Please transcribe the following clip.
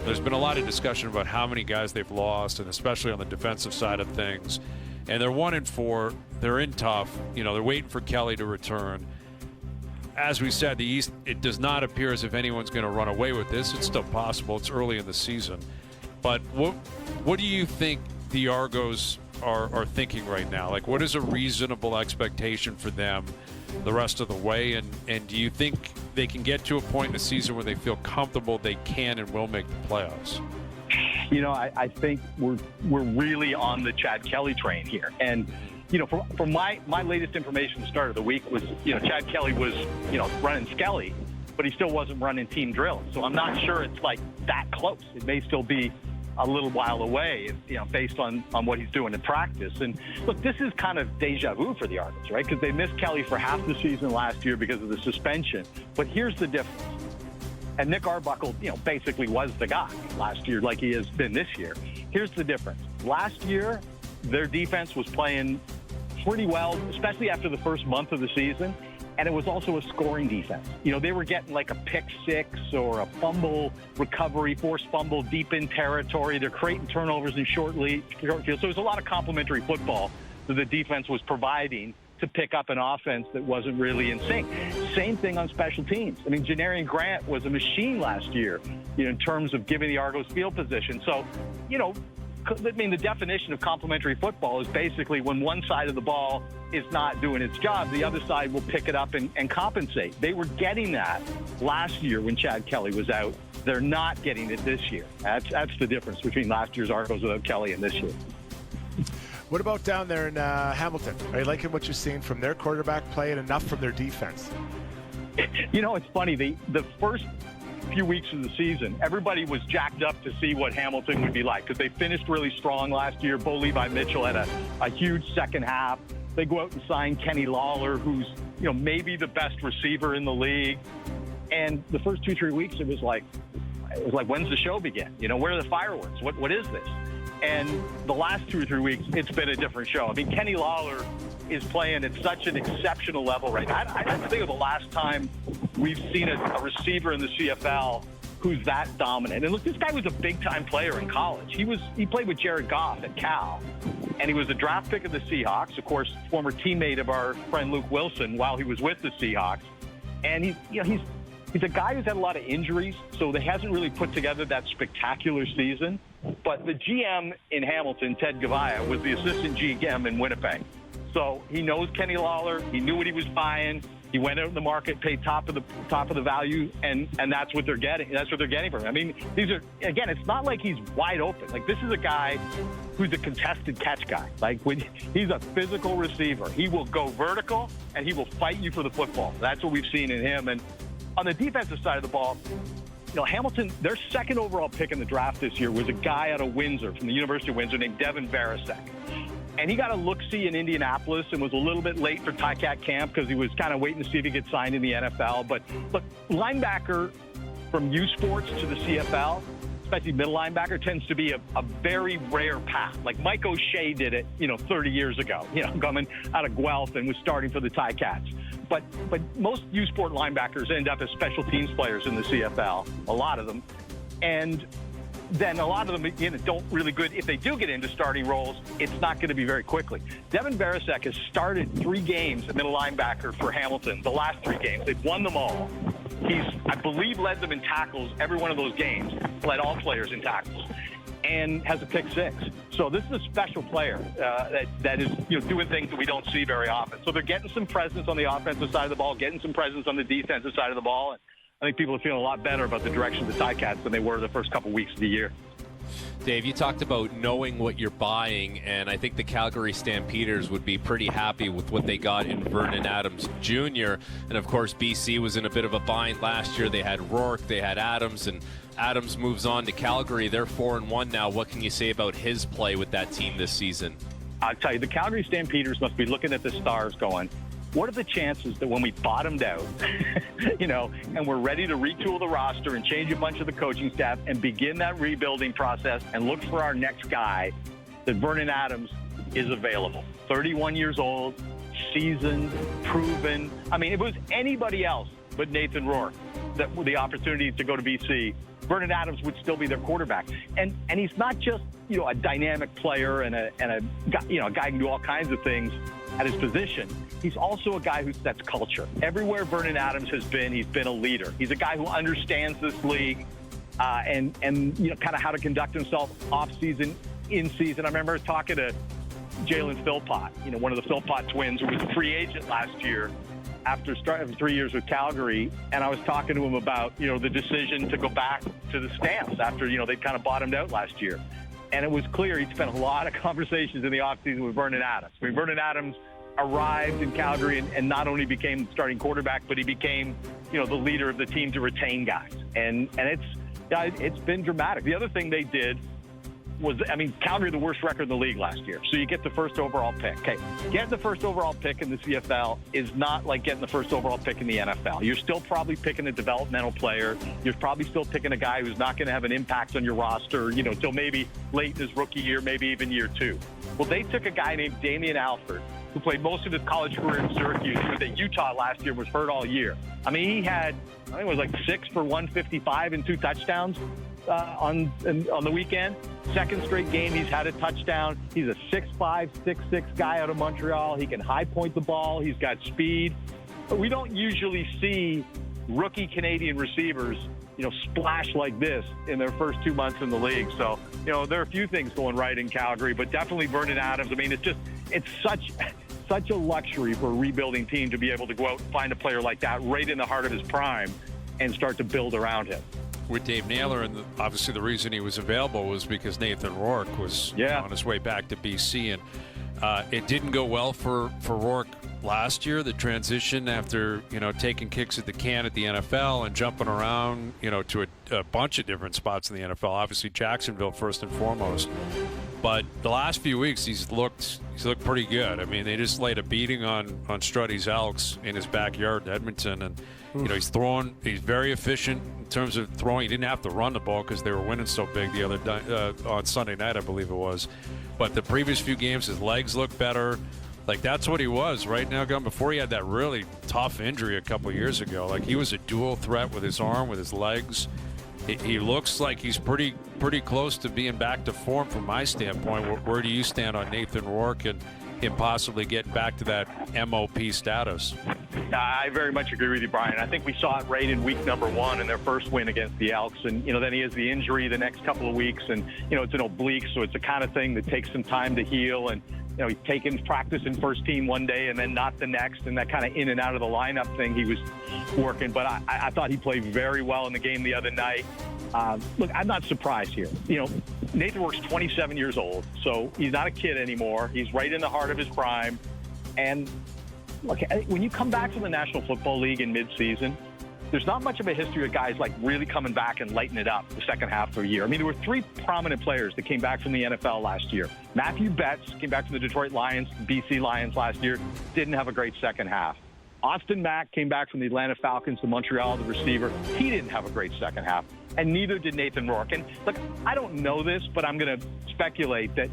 There's been a lot of discussion about how many guys they've lost, and especially on the defensive side of things. And they're 1-4. They're in tough. They're waiting for Kelly to return. As we said, the East, it does not appear as if anyone's going to run away with this. It's still possible. It's early in the season. But what do you think the Argos are thinking right now? Like, what is a reasonable expectation for them the rest of the way? And do you think they can get to a point in the season where they feel comfortable they can and will make the playoffs? I think we're really on the Chad Kelly train here. And, from my latest information at the start of the week was, Chad Kelly was, running Skelly, but he still wasn't running team drills. So I'm not sure it's like that close. It may still be a little while away, based on what he's doing in practice. And look, this is kind of deja vu for the Argos, right? Because they missed Kelly for half the season last year because of the suspension. But here's the difference. And Nick Arbuckle, basically was the guy last year like he has been this year. Here's the difference. Last year, their defense was playing pretty well, especially after the first month of the season. And it was also a scoring defense. They were getting like a pick six or a fumble recovery, forced fumble deep in territory. They're creating turnovers in short field. So there's a lot of complementary football that the defense was providing to pick up an offense that wasn't really in sync. Same thing on special teams. I mean, Janarian Grant was a machine last year, in terms of giving the Argos field position. So, the definition of complementary football is basically when one side of the ball is not doing its job, the other side will pick it up and compensate. They were getting that last year when Chad Kelly was out. They're not getting it this year. That's the difference between last year's Argos without Kelly and this year. What about down there in Hamilton? Are you liking what you're seeing from their quarterback play and enough from their defense? It's funny. The first few weeks of the season, everybody was jacked up to see what Hamilton would be like because they finished really strong last year. Bo Levi Mitchell had a huge second half. They go out and sign Kenny Lawler, who's maybe the best receiver in the league. And the first 2-3 weeks, it was like, when's the show begin? Where are the fireworks? What is this? And the last 2 or 3 weeks, it's been a different show. I mean, Kenny Lawler is playing at such an exceptional level right now. I don't think of the last time we've seen a receiver in the CFL who's that dominant. And look, this guy was a big-time player in college. He played with Jared Goff at Cal, and he was a draft pick of the Seahawks, of course, former teammate of our friend Luke Wilson while he was with the Seahawks. And he's a guy who's had a lot of injuries, so they hasn't really put together that spectacular season. But the GM in Hamilton, Ted Gavaya, was the assistant GM in Winnipeg. So he knows Kenny Lawler. He knew what he was buying. He went out in the market, paid top of the value, and that's what they're getting. That's what they're getting from him. I mean, it's not like he's wide open. Like, this is a guy who's a contested catch guy. Like, he's a physical receiver. He will go vertical, and he will fight you for the football. That's what we've seen in him. And on the defensive side of the ball, Hamilton, their second overall pick in the draft this year was a guy out of Windsor, from the University of Windsor, named Devin Varasek. And he got a look-see in Indianapolis and was a little bit late for Ticat camp because he was kind of waiting to see if he gets signed in the NFL. But look, linebacker from U Sports to the CFL, especially middle linebacker, tends to be a very rare path. Like Mike O'Shea did it, 30 years ago, coming out of Guelph and was starting for the Ticats. But most U Sport linebackers end up as special teams players in the CFL, a lot of them. And then a lot of them, don't really good. If they do get into starting roles, it's not going to be very quickly. Devin Varasek has started 3 games at middle linebacker for Hamilton, the last 3 games. They've won them all. He's, I believe, led them in tackles every one of those games, led all players in tackles, and has a pick 6. So this is a special player that is doing things that we don't see very often. So they're getting some presence on the offensive side of the ball, getting some presence on the defensive side of the ball, and I think people are feeling a lot better about the direction of the Ticats than they were the first couple weeks of the year. Dave, you talked about knowing what you're buying, and I think the Calgary Stampeders would be pretty happy with what they got in Vernon Adams Jr. And, of course, BC was in a bit of a bind last year. They had Rourke, they had Adams, and Adams moves on to Calgary. They're 4-1 now. What can you say about his play with that team this season? I'll tell you, the Calgary Stampeders must be looking at the stars going, what are the chances that when we bottomed out, and we're ready to retool the roster and change a bunch of the coaching staff and begin that rebuilding process and look for our next guy, that Vernon Adams is available. 31 years old, seasoned, proven. I mean, if it was anybody else but Nathan Rourke, the opportunity to go to BC, Vernon Adams would still be their quarterback. And he's not just, a dynamic player and a guy who can do all kinds of things at his position. He's also a guy who sets culture. Everywhere Vernon Adams has been, he's been a leader. He's a guy who understands this league and kind of how to conduct himself off season, in season. I remember talking to Jalen Philpott, one of the Philpott twins, who was a free agent last year after 3 years with Calgary, and I was talking to him about, the decision to go back to the Stamps after, they kind of bottomed out last year. And it was clear he'd spent a lot of conversations in the offseason with Vernon Adams. I mean, Vernon Adams arrived in Calgary and not only became starting quarterback, but he became, the leader of the team to retain guys. And it's been dramatic. The other thing they did was, Calgary the worst record in the league last year. So you get the first overall pick. Okay, getting the first overall pick in the CFL is not like getting the first overall pick in the NFL. You're still probably picking a developmental player. You're probably still picking a guy who's not going to have an impact on your roster, till maybe late in his rookie year, maybe even year 2. Well, they took a guy named Damian Alford, who played most of his college career in Syracuse. He was at Utah last year, was hurt all year. He had, I think it was like 6 for 155 and 2 touchdowns. On the weekend. Second straight game he's had a touchdown. He's a 6'5", 6'6" guy out of Montreal. He can high point the ball. He's got speed. But we don't usually see rookie Canadian receivers, splash like this in their first 2 months in the league. So, there are a few things going right in Calgary, but definitely Vernon Adams. It's such a luxury for a rebuilding team to be able to go out and find a player like that right in the heart of his prime and start to build around him. With Dave Naylor, and obviously the reason he was available was because Nathan Rourke was on his way back to BC, and it didn't go well for Rourke last year. The transition after taking kicks at the can at the NFL and jumping around to a bunch of different spots in the NFL. Obviously Jacksonville first and foremost, but the last few weeks he's looked pretty good. They just laid a beating on Struddy's Elks in his backyard in Edmonton, and he's very efficient in terms of throwing. He didn't have to run the ball because they were winning so big the other on Sunday night, I believe it was. But the previous few games, his legs look better. That's what he was right now. Before he had that really tough injury a couple of years ago, he was a dual threat with his arm, with his legs. He looks like he's pretty close to being back to form from my standpoint. Where do you stand on Nathan Rourke and him possibly getting back to that MOP status? I very much agree with you, Brian. I think we saw it right in week number 1 in their first win against the Elks. And, then he has the injury the next couple of weeks. And, it's an oblique, so it's the kind of thing that takes some time to heal. And, he's taken practice in first team one day and then not the next. And that kind of in and out of the lineup thing he was working. But I thought he played very well in the game the other night. Look, I'm not surprised here. Nathan Rourke's 27 years old, so he's not a kid anymore. He's right in the heart of his prime. And look, when you come back from the National Football League in midseason, there's not much of a history of guys really coming back and lighting it up the second half of the year. There were 3 prominent players that came back from the NFL last year. Matthew Betts came back from the Detroit Lions, BC Lions last year, didn't have a great second half. Austin Mack came back from the Atlanta Falcons to Montreal, the receiver. He didn't have a great second half, and neither did Nathan Rourke. And look, I don't know this, but I'm going to speculate that